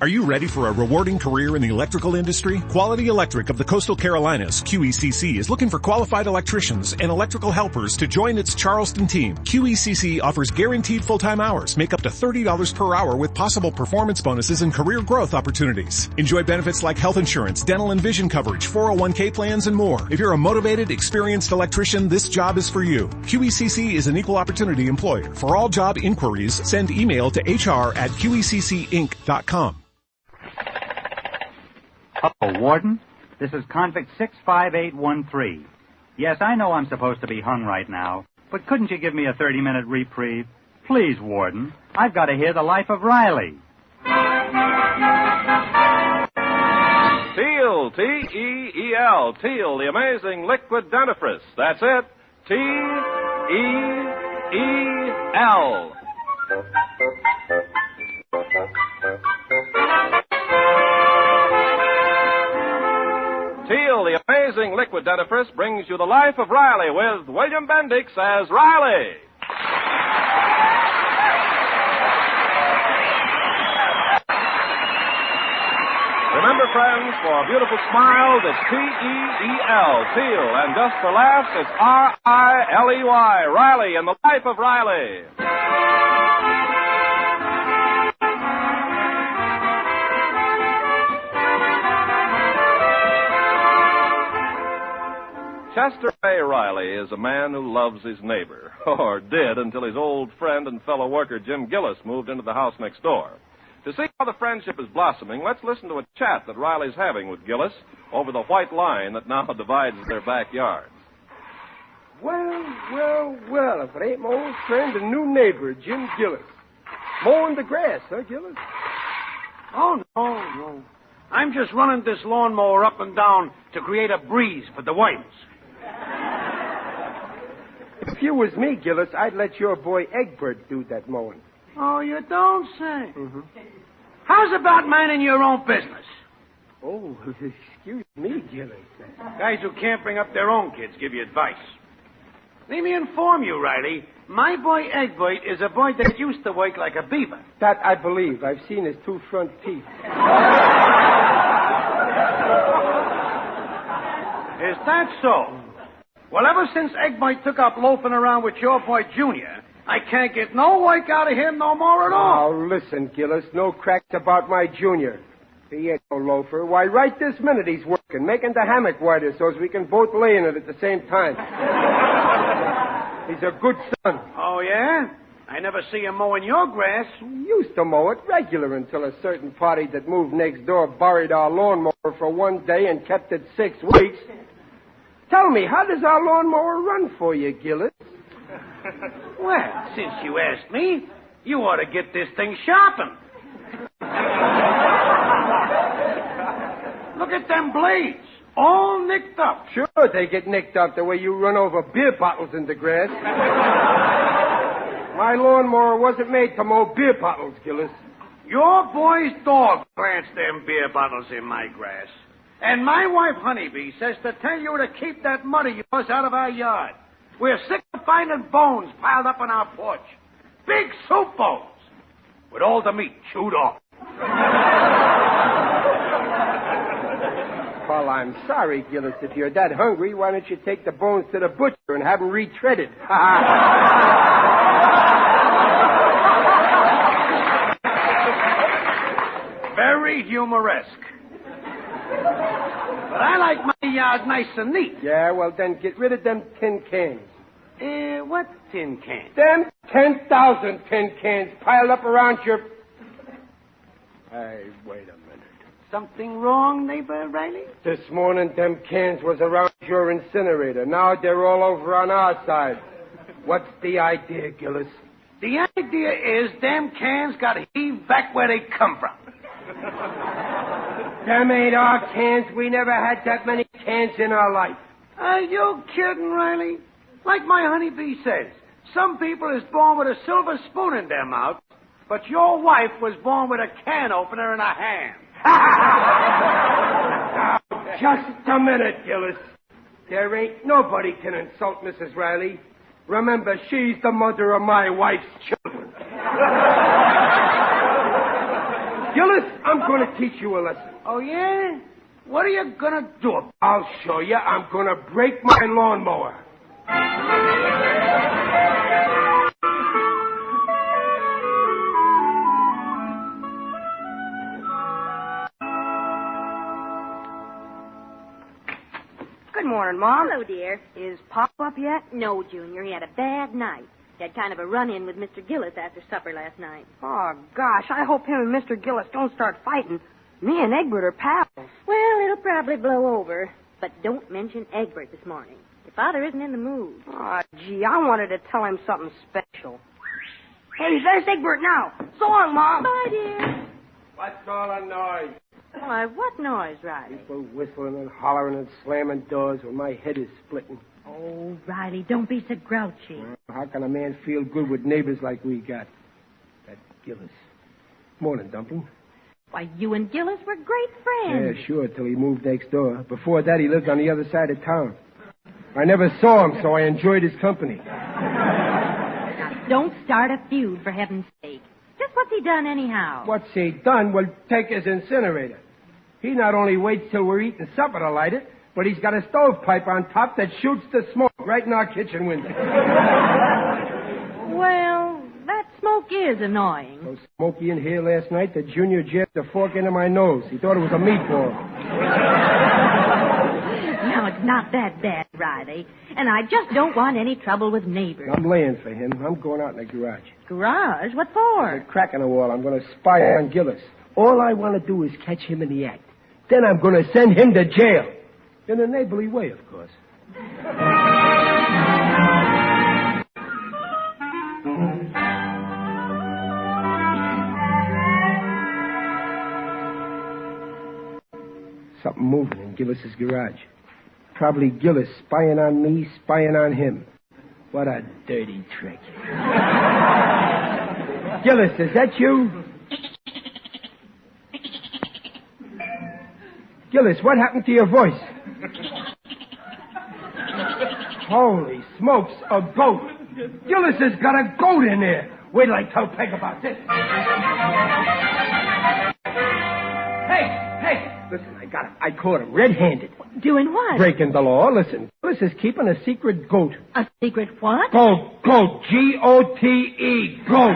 Are you ready for a rewarding career in the electrical industry? Quality Electric of the Coastal Carolinas, QECC, is looking for qualified electricians and electrical helpers to join its Charleston team. QECC offers guaranteed full-time hours, make up to $30 per hour with possible performance bonuses and career growth opportunities. Enjoy benefits like health insurance, dental and vision coverage, 401k plans, and more. If you're a motivated, experienced electrician, this job is for you. QECC is an equal opportunity employer. For all job inquiries, send email to hr@qeccinc.com. Hello, Warden. This is convict 65813. Yes, I know I'm supposed to be hung right now, but couldn't you give me a 30-minute reprieve? Please, Warden. I've got to hear the life of Riley. Teal, T-E-E-L, Teal, the amazing liquid dentifrice. That's it. T-E-E-L. Teal, the amazing liquid dentifrice, brings you the life of Riley with William Bendix as Riley. Remember, friends, for a beautiful smile, it's T-E-E-L, Teal, and just for laughs, it's R-I-L-E-Y, Riley in the life of Riley. Chester A. Riley is a man who loves his neighbor, or did until his old friend and fellow worker Jim Gillis moved into the house next door. To see how the friendship is blossoming, let's listen to a chat that Riley's having with Gillis over the white line that now divides their backyards. Well, if it ain't my old friend and new neighbor, Jim Gillis. Mowing the grass, huh, Gillis? Oh, no. I'm just running this lawnmower up and down to create a breeze for the whites. If you was me, Gillis, I'd let your boy Egbert do that mowing. Oh, you don't say. Mm-hmm. How's about minding your own business? Oh, excuse me, Gillis. Guys who can't bring up their own kids give you advice. Let me inform you, Riley. My boy Egbert is a boy that used to work like a beaver. That I believe. I've seen his two front teeth. Is that so? Well, ever since Egbert took up loafing around with your boy Junior, I can't get no work out of him no more at all. Oh, listen, Gillis, no cracks about my Junior. He ain't no loafer. Why, right this minute he's working, making the hammock wider so as we can both lay in it at the same time. He's a good son. Oh, yeah? I never see him mowing your grass. He used to mow it regular until a certain party that moved next door borrowed our lawnmower for one day and kept it 6 weeks. Tell me, how does our lawnmower run for you, Gillis? Well, since you asked me, you ought to get this thing sharpened. Look at them blades, all nicked up. Sure, they get nicked up the way you run over beer bottles in the grass. My lawnmower wasn't made to mow beer bottles, Gillis. Your boy's dog plants them beer bottles in my grass. And my wife, Honeybee, says to tell you to keep that mud of yours out of our yard. We're sick of finding bones piled up on our porch. Big soup bones. With all the meat chewed off. Well, I'm sorry, Gillis. If you're that hungry, why don't you take the bones to the butcher and have them retreaded? Very humoresque. But I like my yard nice and neat. Yeah, well, then get rid of them tin cans. What tin cans? Them 10,000 tin cans piled up around your... Hey, wait a minute. Something wrong, neighbor Riley? This morning, them cans was around your incinerator. Now they're all over on our side. What's the idea, Gillis? The idea is them cans got heaved back where they come from. Them ain't our cans. We never had that many cans in our life. Are you kidding, Riley? Like my honeybee says, some people is born with a silver spoon in their mouth, but your wife was born with a can opener in her hand. Just a minute, Gillis. There ain't nobody can insult Mrs. Riley. Remember, she's the mother of my wife's children. Gillis, I'm going to teach you a lesson. Oh, yeah? What are you going to do? I'll show you. I'm going to break my lawnmower. Good morning, Mom. Hello, dear. Is Pop up yet? No, Junior. He had a bad night. He had kind of a run-in with Mr. Gillis after supper last night. Oh, gosh, I hope him and Mr. Gillis don't start fighting. Me and Egbert are pals. Well, it'll probably blow over. But don't mention Egbert this morning. Your father isn't in the mood. Oh, gee, I wanted to tell him something special. Hey, there's Egbert now. So long, Mom. Bye, dear. What's all the noise? Why, what noise, Riley? People whistling and hollering and slamming doors when my head is splitting. Oh, Riley, don't be so grouchy. How can a man feel good with neighbors like we got? That Gillis. Morning, Dumpling. Why, you and Gillis were great friends. Yeah, sure, till he moved next door. Before that, he lived on the other side of town. I never saw him, so I enjoyed his company. Now, don't start a feud, for heaven's sake. Just what's he done anyhow? What's he done? Well, take his incinerator. He not only waits till we're eating supper to light it, but he's got a stovepipe on top that shoots the smoke right in our kitchen window. Well, that smoke is annoying. So smoky in here last night that Junior jabbed a fork into my nose. He thought it was a meatball. Now, it's not that bad, Riley. And I just don't want any trouble with neighbors. I'm laying for him. I'm going out in the garage. Garage? What for? There's a crack in the wall. I'm going to spy on Gillis. All I want to do is catch him in the act. Then I'm going to send him to jail. In a neighborly way, of course. Something moving in Gillis's garage. Probably Gillis spying on me, spying on him. What a dirty trick. Gillis, is that you? Gillis, what happened to your voice? Holy smokes, a goat. Gillis has got a goat in there. Wait till I tell Peg about this. Hey, listen, I got him. I caught him red-handed. Doing what? Breaking the law. Listen, Gillis is keeping a secret goat. A secret what? Goat. G-O-T-E, goat.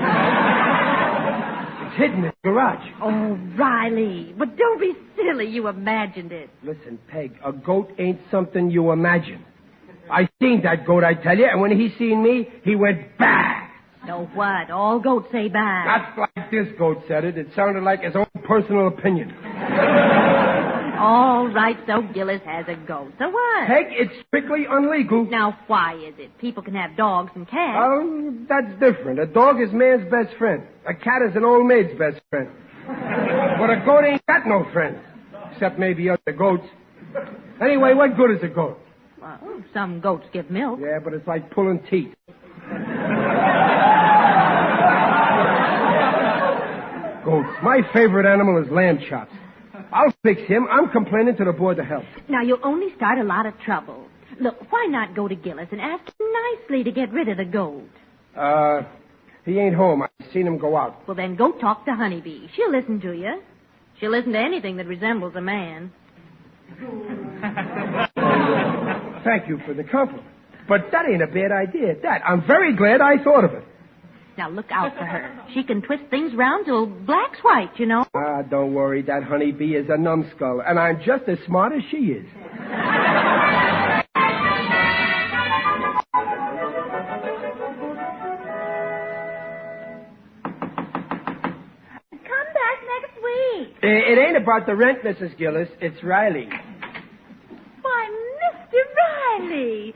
It's hidden in the garage. Oh, Riley. But don't be silly. You imagined it. Listen, Peg, a goat ain't something you imagine. I seen that goat, I tell you, and when he seen me, he went bah. So what? All goats say bah. Not like this goat said it. It sounded like his own personal opinion. All right, so Gillis has a goat. So what? Peg, it's strictly unlegal. Now, why is it? People can have dogs and cats. Oh, that's different. A dog is man's best friend. A cat is an old maid's best friend. But a goat ain't got no friends. Except maybe other goats. Anyway, what good is a goat? Well, some goats give milk. Yeah, but it's like pulling teeth. Goats. My favorite animal is lamb chops. I'll fix him. I'm complaining to the Board of Health. Now, you'll only start a lot of trouble. Look, why not go to Gillis and ask him nicely to get rid of the goat? He ain't home. I've seen him go out. Well, then go talk to Honeybee. She'll listen to you. She'll listen to anything that resembles a man. Thank you for the compliment. But that ain't a bad idea, that. I'm very glad I thought of it. Now, look out for her. She can twist things round till black's white, you know. Ah, don't worry. That honeybee is a numbskull, and I'm just as smart as she is. Come back next week. It ain't about the rent, Mrs. Gillis. It's Riley. Why, Mr. Riley.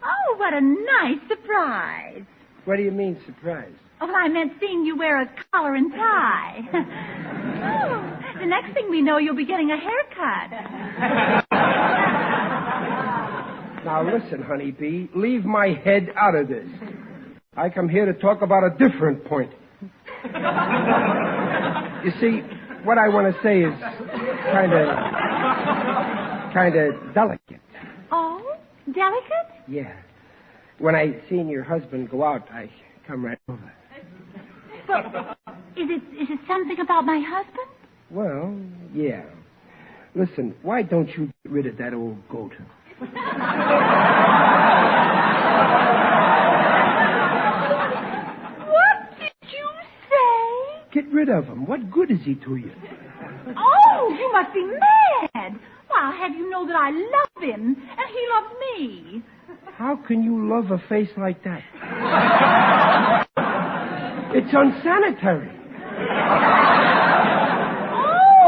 Oh, what a nice surprise. What do you mean, surprise? Oh, I meant seeing you wear a collar and tie. Oh, the next thing we know, you'll be getting a haircut. Now, listen, honeybee. Leave my head out of this. I come here to talk about a different point. You see, what I want to say is kind of delicate. Oh, delicate? Yeah. When I seen your husband go out, I come right over. Is it something about my husband? Well, yeah. Listen, why don't you get rid of that old goat? What did you say? Get rid of him. What good is he to you? Oh, you must be mad. Well, I'll have you know that I love him, and he loves me. How can you love a face like that? It's unsanitary.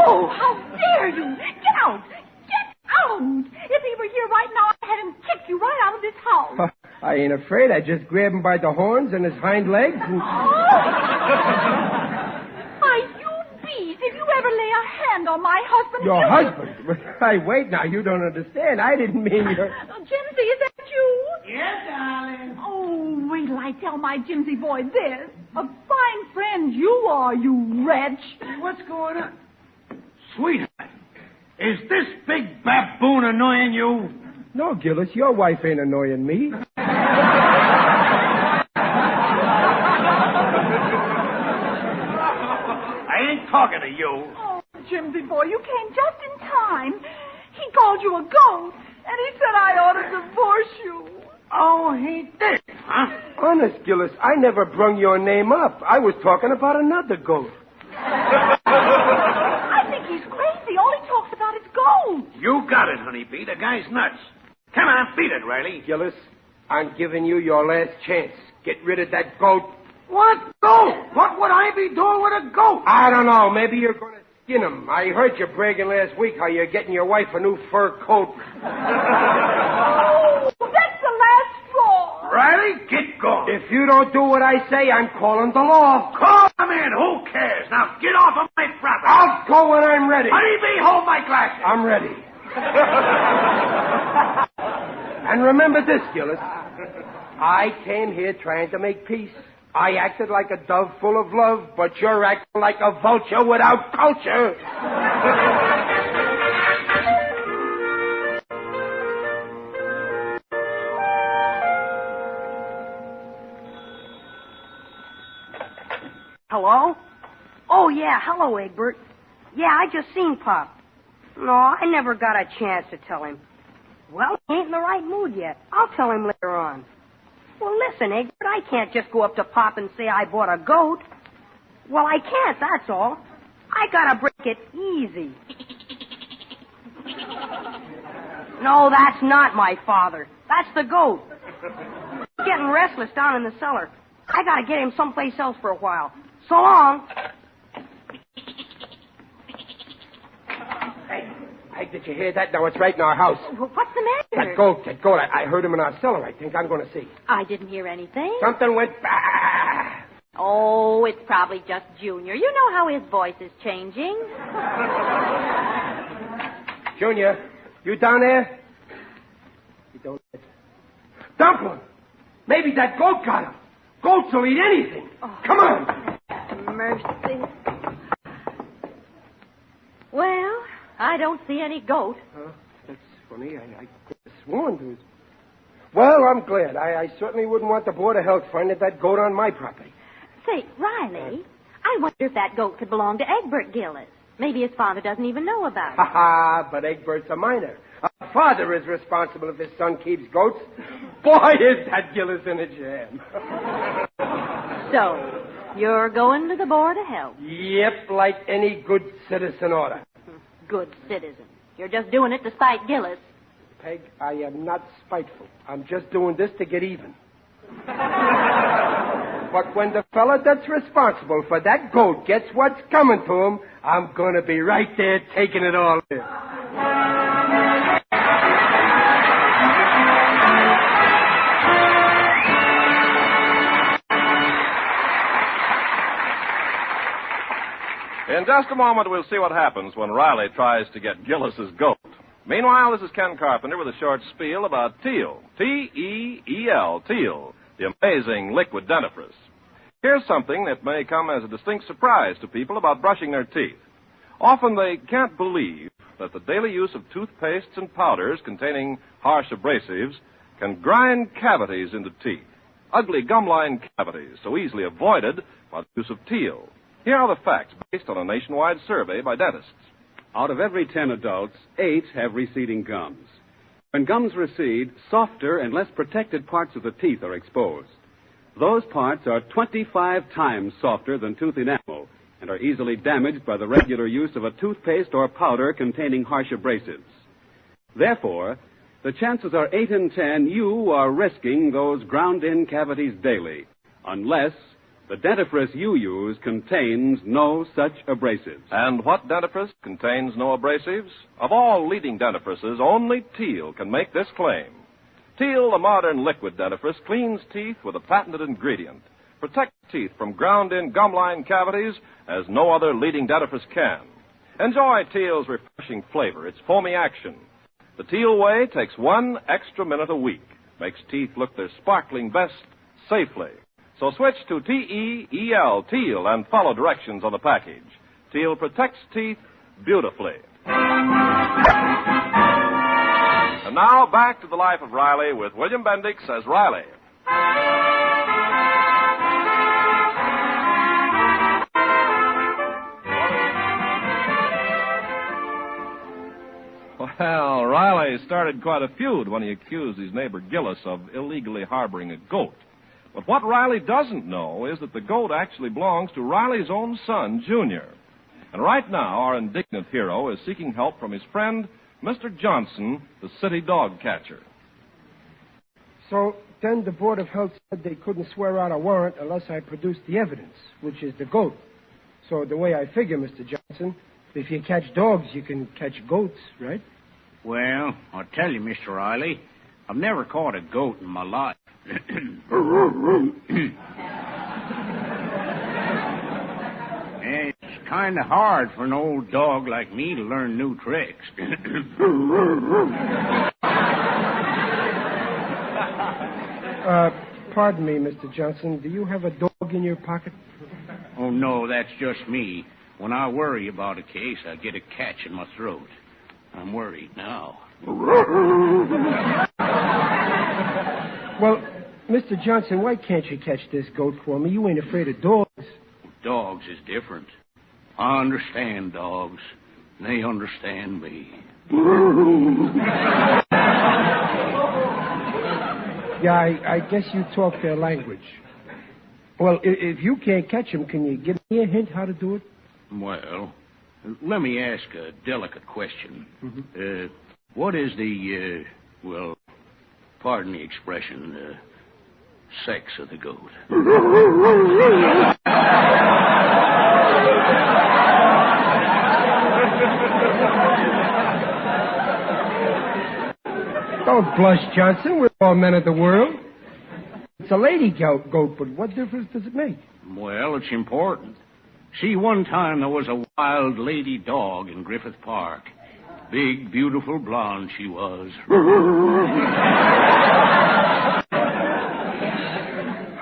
Oh, how dare you! Get out! Get out! If he were here right now, I'd have him kick you right out of this house. I ain't afraid. I just grab him by the horns and his hind legs and... Why, you beast! If you ever lay a hand on my husband... Your husband? Hey, wait now. You don't understand. I didn't mean your... Jimsy, is that you? Yeah, darling. Oh, wait till I tell my Jimsy boy this. A fine friend you are, you wretch. What's going on? Sweetheart, is this big baboon annoying you? No, Gillis, your wife ain't annoying me. I ain't talking to you. Oh, Jimsy boy, you came just in time. He called you a goat, and he said I ought to divorce you. Oh, he did, huh? Honest, Gillis, I never brung your name up. I was talking about another goat. I think he's crazy. All he talks about is gold. You got it, honeybee. The guy's nuts. Come on, beat it, Riley. Gillis, I'm giving you your last chance. Get rid of that goat. What goat? What would I be doing with a goat? I don't know. Maybe you're going to skin him. I heard you bragging last week how you're getting your wife a new fur coat. Oh, that's the last straw. Riley, get going. If you don't do what I say, I'm calling the law. Call him in. Who cares? Now get off of my property. I'll go when I'm ready. Honeybee, hold my glasses. I'm ready. And remember this, Gillis. I came here trying to make peace. I acted like a dove full of love, but you're acting like a vulture without culture. Hello? Oh, yeah. Hello, Egbert. Yeah, I just seen Pop. No, I never got a chance to tell him. Well, he ain't in the right mood yet. I'll tell him later on. Well, listen, Egbert, I can't just go up to Pop and say I bought a goat. Well, I can't, that's all. I gotta break it easy. No, that's not my father. That's the goat. He's getting restless down in the cellar. I gotta get him someplace else for a while. So long. Hey, did you hear that? Now it's right in our house. What's the matter? That goat. I heard him in our cellar. I think I'm going to see. I didn't hear anything. Something went bah. Oh, it's probably just Junior. You know how his voice is changing. Junior, you down there? You don't... Dump him! Maybe that goat got him. Goats will eat anything. Oh. Come on. Mercy. Well, I don't see any goat. Huh? That's funny. I could have sworn to it. Well, I'm glad. I certainly wouldn't want the Board of Health finding that goat on my property. Say, Riley, I wonder if that goat could belong to Egbert Gillis. Maybe his father doesn't even know about it. Ha, but Egbert's a minor. A father is responsible if his son keeps goats. Boy, is that Gillis in a jam. So, you're going to the Board of Health? Yep, like any good citizen oughta. Good citizen. You're just doing it to spite Gillis. Peg, I am not spiteful. I'm just doing this to get even. But when the fella that's responsible for that goat gets what's coming to him, I'm going to be right there taking it all in. In just a moment, we'll see what happens when Riley tries to get Gillis's goat. Meanwhile, this is Ken Carpenter with a short spiel about Teal. T-E-E-L, Teal, the amazing liquid dentifrice. Here's something that may come as a distinct surprise to people about brushing their teeth. Often they can't believe that the daily use of toothpastes and powders containing harsh abrasives can grind cavities into teeth. Ugly gum-line cavities so easily avoided by the use of Teal. Here are the facts based on a nationwide survey by dentists. Out of every 10 adults, 8 have receding gums. When gums recede, softer and less protected parts of the teeth are exposed. Those parts are 25 times softer than tooth enamel and are easily damaged by the regular use of a toothpaste or powder containing harsh abrasives. Therefore, the chances are 8 in 10 you are risking those ground-in cavities daily, unless the dentifrice you use contains no such abrasives. And what dentifrice contains no abrasives? Of all leading dentifrices, only Teal can make this claim. Teal, the modern liquid dentifrice, cleans teeth with a patented ingredient. Protects teeth from ground-in gum-line cavities as no other leading dentifrice can. Enjoy Teal's refreshing flavor, its foamy action. The Teal way takes 1 extra minute a week. Makes teeth look their sparkling best safely. So switch to T-E-E-L, Teal, and follow directions on the package. Teal protects teeth beautifully. And now back to the life of Riley with William Bendix as Riley. Well, Riley started quite a feud when he accused his neighbor Gillis of illegally harboring a goat. But what Riley doesn't know is that the goat actually belongs to Riley's own son, Junior. And right now, our indignant hero is seeking help from his friend, Mr. Johnson, the city dog catcher. So then the Board of Health said they couldn't swear out a warrant unless I produced the evidence, which is the goat. So the way I figure, Mr. Johnson, if you catch dogs, you can catch goats, right? Well, I'll tell you, Mr. Riley, I've never caught a goat in my life. It's kind of hard for an old dog like me to learn new tricks. Pardon me, Mr. Johnson. Do you have a dog in your pocket? Oh, no, that's just me. When I worry about a case, I get a catch in my throat. I'm worried now. Well, Mr. Johnson, why can't you catch this goat for me? You ain't afraid of dogs. Dogs is different. I understand dogs. They understand me. Yeah, I guess you talk their language. Well, if you can't catch them, can you give me a hint how to do it? Well, let me ask a delicate question. Mm-hmm. What is the, pardon the expression, sex of the goat? Don't blush, Johnson. We're all men of the world. It's a lady goat, but what difference does it make? Well, it's important. See, one time there was a wild lady dog in Griffith Park. Big, beautiful blonde she was.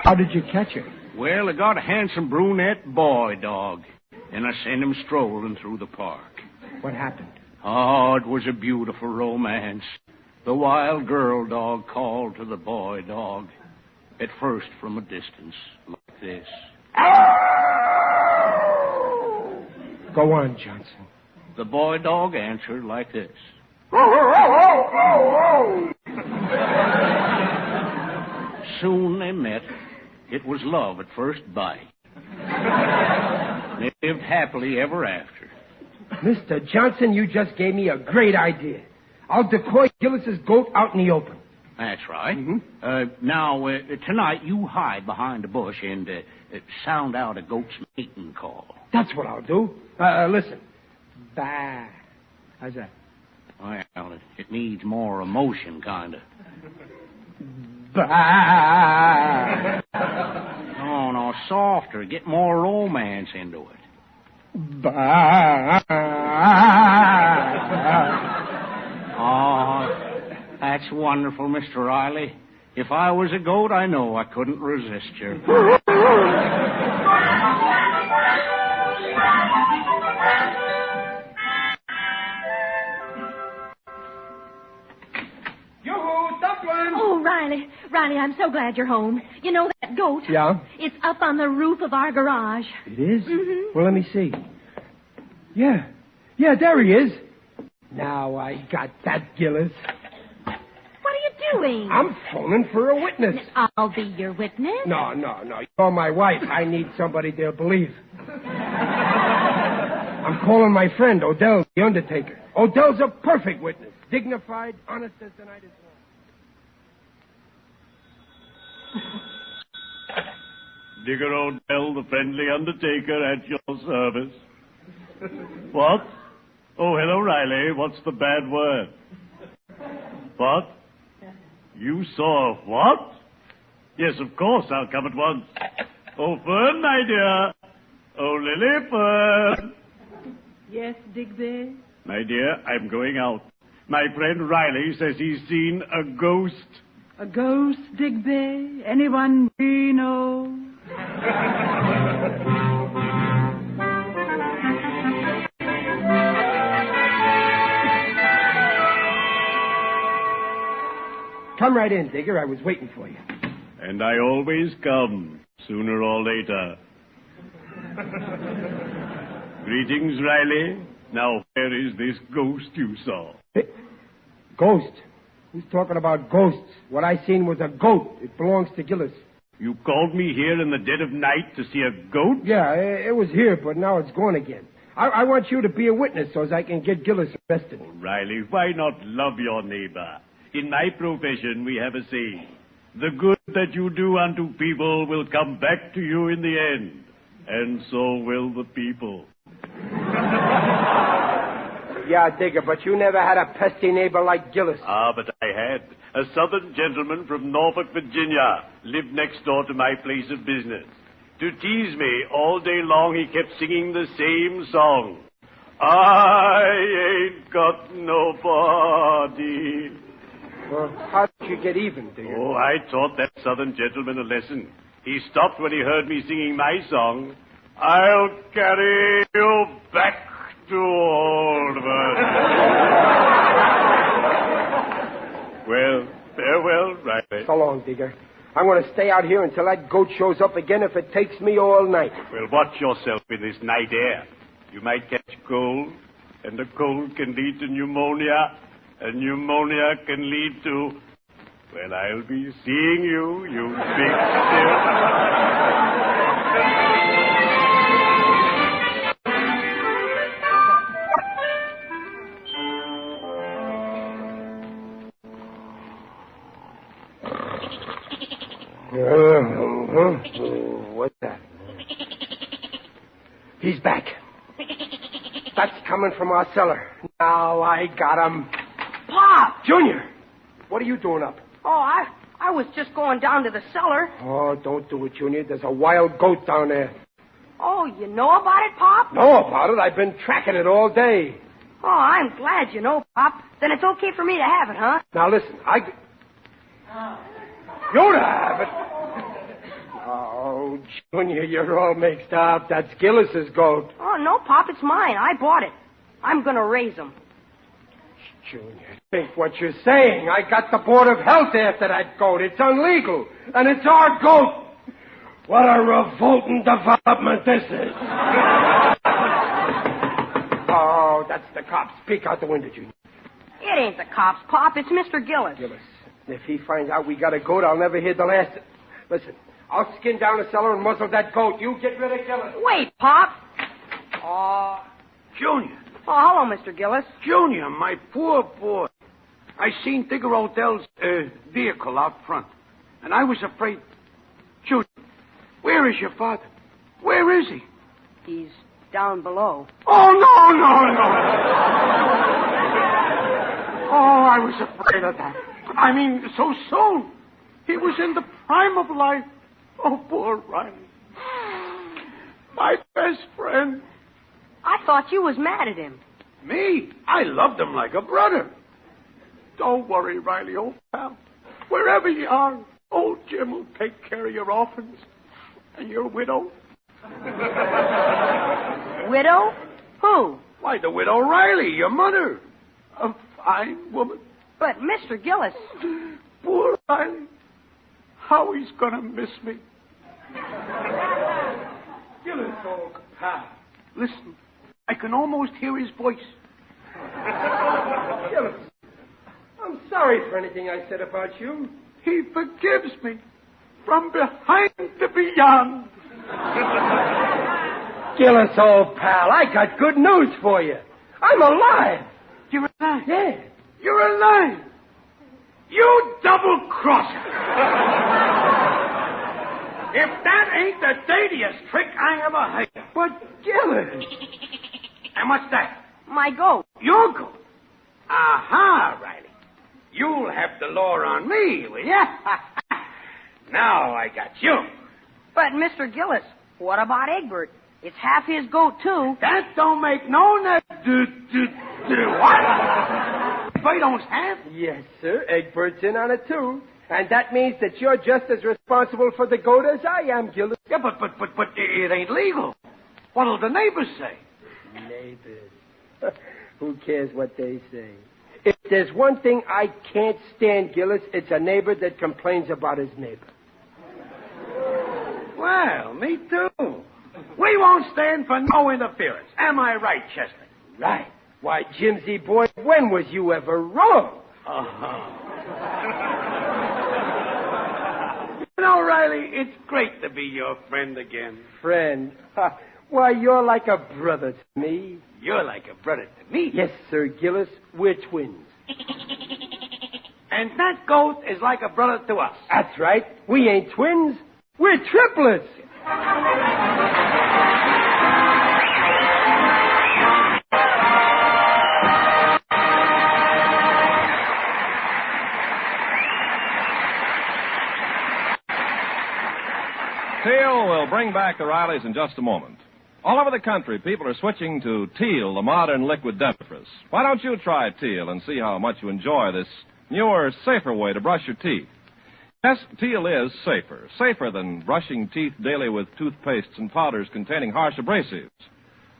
How did you catch her? Well, I got a handsome brunette boy dog, and I sent him strolling through the park. What happened? Oh, it was a beautiful romance. The wild girl dog called to the boy dog, at first from a distance, like this. Go on, Johnson. The boy dog answered like this. Soon they met. It was love at first bite. They lived happily ever after. Mr. Johnson, you just gave me a great idea. I'll decoy Gillis's goat out in the open. That's right. Mm-hmm. Now, tonight you hide behind a bush and sound out a goat's mating call. That's what I'll do. Listen. Bah. How's that? Well, it needs more emotion, kind of. Bah. No, softer. Get more romance into it. Bah. Oh, that's wonderful, Mr. Riley. If I was a goat, I know I couldn't resist you. Oh, Riley, I'm so glad you're home. You know, that that goat. Yeah? It's up on the roof of our garage. It is? Mm-hmm. Well, let me see. Yeah. Yeah, there he is. Now I got that, Gillis. What are you doing? I'm phoning for a witness. I'll be your witness. No. You're my wife. I need somebody to believe. I'm calling my friend, Odell, the undertaker. Odell's a perfect witness. Dignified, honest as the night is long. Digger Odell, the friendly undertaker, at your service. What? Oh, hello, Riley. What's the bad word? What? You saw what? Yes, of course, I'll come at once. Oh, Fern, my dear. Oh, Lily Fern. Yes, Digby? My dear, I'm going out. My friend Riley says he's seen a ghost. A ghost, Digby? Anyone we know? Come right in, Digger. I was waiting for you. And I always come, sooner or later. Greetings, Riley. Now, where is this ghost you saw? Hey, ghost? Who's talking about ghosts? What I seen was a goat. It belongs to Gillis. You called me here in the dead of night to see a goat? Yeah, it was here, but now it's gone again. I want you to be a witness so as I can get Gillis arrested. Riley, why not love your neighbor? In my profession, we have a saying. The good that you do unto people will come back to you in the end. And so will the people. Yeah, Digger, but you never had a pesky neighbor like Gillis. Ah, but I had. A southern gentleman from Norfolk, Virginia, lived next door to my place of business. To tease me all day long, he kept singing the same song. I ain't got nobody. Well, how did you get even, Digger? Oh, I taught that southern gentleman a lesson. He stopped when he heard me singing my song. I'll carry you back to old Virginia. Well, farewell, Riley. So long, Digger. I'm going to stay out here until that goat shows up again if it takes me all night. Well, watch yourself in this night air. You might catch cold, and the cold can lead to pneumonia, and pneumonia can lead to... Well, I'll be seeing you, you big stiff. What's that? He's back. That's coming from our cellar. Now I got him. Pop! Junior, what are you doing up? Oh, I was just going down to the cellar. Oh, don't do it, Junior. There's a wild goat down there. Oh, you know about it, Pop? Know about it? I've been tracking it all day. Oh, I'm glad you know, Pop. Then it's okay for me to have it, huh? Now listen, you to have it. Oh, Junior, you're all mixed up. That's Gillis's goat. Oh, no, Pop, it's mine. I bought it. I'm going to raise him. Junior, think what you're saying. I got the Board of Health after that goat. It's illegal. And it's our goat. What a revolting development this is. Oh, that's the cops. Peek out the window, Junior. It ain't the cops, Pop. It's Mr. Gillis. Gillis. If he finds out we got a goat, I'll never hear the last... Listen, I'll skin down the cellar and muzzle that goat. You get rid of Gillis. Wait, Pop. Oh, Junior. Oh, hello, Mr. Gillis. Junior, my poor boy. I seen Digger Odell's vehicle out front, and I was afraid... Junior, where is your father? Where is he? He's down below. Oh, no. Oh, I was afraid of that. I mean, so soon. He was in the prime of life. Oh, poor Riley. My best friend. I thought you was mad at him. Me? I loved him like a brother. Don't worry, Riley, old pal. Wherever you are, old Jim will take care of your orphans and your widow. Widow? Who? Why, the widow Riley, your mother. A fine woman. But, Mr. Gillis... Poor Riley. How he's going to miss me. old pal. Listen, I can almost hear his voice. Gillis, I'm sorry for anything I said about you. He forgives me from behind the beyond. Gillis, old pal, I got good news for you. I'm alive. You're alive? Yeah. You're alive. You double-crosser. If that ain't the dirtiest trick I ever heard. But, Gillis. And what's that? My goat. Your goat? Aha, Riley. You'll have the law on me, will ya? Now I got you. But, Mr. Gillis, what about Egbert? It's half his goat, too. That don't make no what? Fredo's half? Yes, sir. Egbert's in on it, too. And that means that you're just as responsible for the goat as I am, Gillis. Yeah, but it ain't legal. What'll the neighbors say? Neighbors. Who cares what they say? If there's one thing I can't stand, Gillis, it's a neighbor that complains about his neighbor. Well, me too. We won't stand for no interference. Am I right, Chester? Right. Why, Jimsy boy, when was you ever wrong? You know, Riley, it's great to be your friend again. Friend? Why, you're like a brother to me. You're like a brother to me. Yes, sir, Gillis. We're twins. And that goat is like a brother to us. That's right. We ain't twins. We're triplets. Teal will bring back the Rileys in just a moment. All over the country, people are switching to Teal, the modern liquid dentifrice. Why don't you try Teal and see how much you enjoy this newer, safer way to brush your teeth? Yes, Teal is safer. Safer than brushing teeth daily with toothpastes and powders containing harsh abrasives.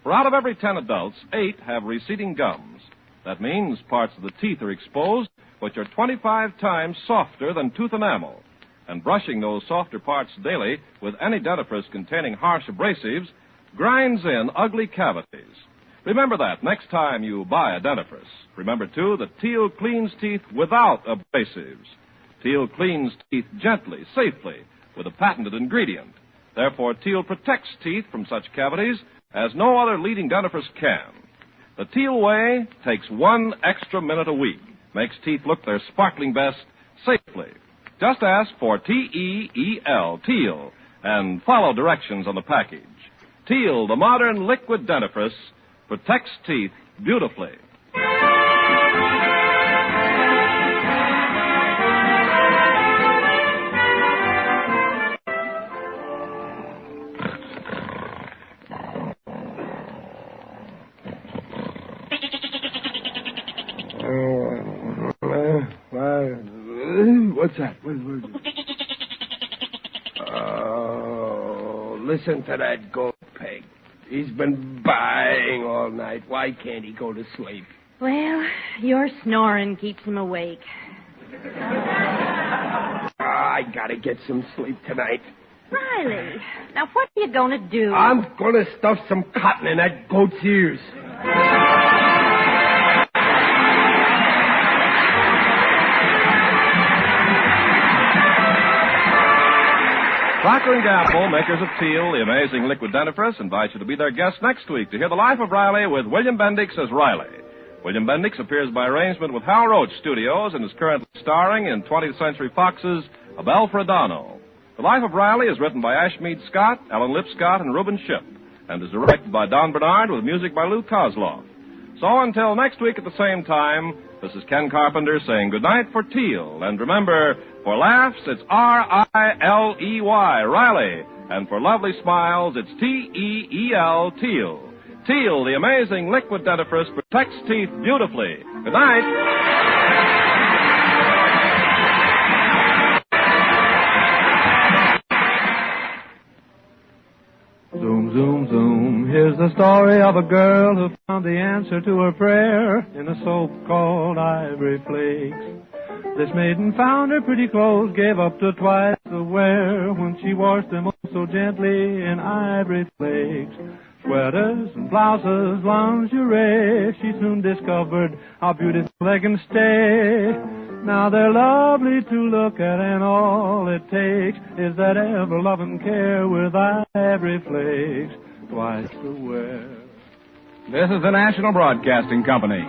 For out of every 10 adults, 8 have receding gums. That means parts of the teeth are exposed, which are 25 times softer than tooth enamel. And brushing those softer parts daily with any dentifrice containing harsh abrasives grinds in ugly cavities. Remember that next time you buy a dentifrice. Remember, too, that Teal cleans teeth without abrasives. Teal cleans teeth gently, safely, with a patented ingredient. Therefore, Teal protects teeth from such cavities as no other leading dentifrice can. The Teal way takes 1 extra minute a week, makes teeth look their sparkling best safely. Just ask for T-E-E-L, Teal, and follow directions on the package. Teal, the modern liquid dentifrice, protects teeth beautifully. What's that? What? Oh, listen to that goat peg. He's been buying all night. Why can't he go to sleep? Well, your snoring keeps him awake. I gotta get some sleep tonight. Riley, now what are you going to do? I'm gonna stuff some cotton in that goat's ears. Procter & Gamble, makers of Teal, the amazing liquid dentifrice, invite you to be their guest next week to hear the life of Riley with William Bendix as Riley. William Bendix appears by arrangement with Hal Roach Studios and is currently starring in 20th Century Fox's Abel Fredano. The life of Riley is written by Ashmead Scott, Ellen Lipscott, and Reuben Shipp, and is directed by Don Bernard with music by Lou Kozloff. So until next week at the same time, this is Ken Carpenter saying goodnight for Teal. And remember, for laughs, it's R-I-L-E-Y, Riley. And for lovely smiles, it's T-E-E-L, Teal. Teal, the amazing liquid dentifrice, protects teeth beautifully. Good night. Zoom, zoom, zoom. Here's the story of a girl who found the answer to her prayer in a soap called Ivory Flakes. This maiden found her pretty clothes, gave up to twice the wear when she washed them all so so gently in ivory flakes. Sweaters and blouses, lingerie, she soon discovered how beautiful they can stay. Now they're lovely to look at, and all it takes is that ever-loving care with ivory flakes twice to wear. This is the National Broadcasting Company.